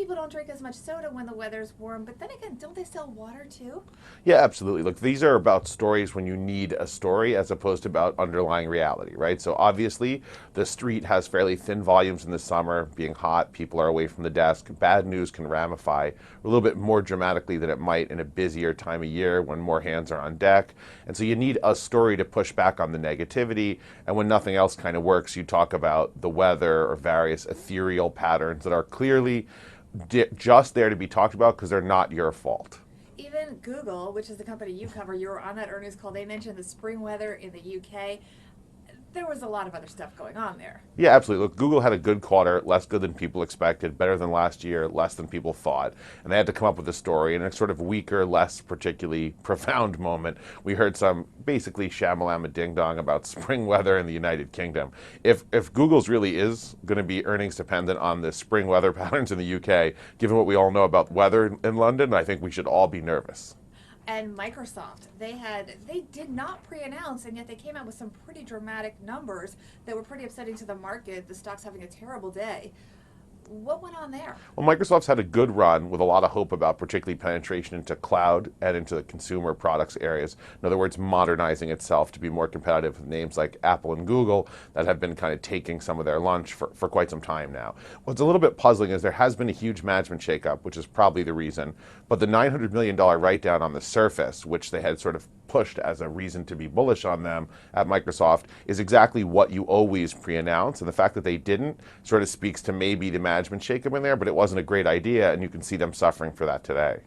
people don't drink as much soda when the weather's warm, but then again, don't they sell water too? Yeah, absolutely. Look, these are about stories when you need a story as opposed to about underlying reality, right? So obviously, the street has fairly thin volumes in the summer, being hot, people are away from the desk. Bad news can ramify a little bit more dramatically than it might in a busier time of year when more hands are on deck. And so you need a story to push back on the negativity. And when nothing else kind of works, you talk about the weather or various ethereal patterns that are clearly just there to be talked about because they're not your fault. Even Google, which is the company you cover, you were on that earnings call. They mentioned the spring weather in the UK. There was a lot of other stuff going on there. Yeah, absolutely. Look, Google had a good quarter, less good than people expected, better than last year, less than people thought. And they had to come up with a story. In a sort of weaker, less particularly profound moment, we heard some basically shamalama ding dong about spring weather in the United Kingdom. If Google's really is going to be earnings dependent on the spring weather patterns in the UK, given what we all know about weather in London, I think we should all be nervous. And Microsoft, they did not pre-announce, and yet they came out with some pretty dramatic numbers that were pretty upsetting to the market. The stock's having a terrible day. What went on there? Well, Microsoft's had a good run with a lot of hope about particularly penetration into cloud and into the consumer products areas. In other words, modernizing itself to be more competitive with names like Apple and Google that have been kind of taking some of their lunch for quite some time now. What's a little bit puzzling is there has been a huge management shakeup, which is probably the reason, but the $900 million write-down on the surface, which they had sort of pushed as a reason to be bullish on them at Microsoft, is exactly what you always pre-announce. And the fact that they didn't sort of speaks to maybe the management shakeup in there, but it wasn't a great idea, and you can see them suffering for that today.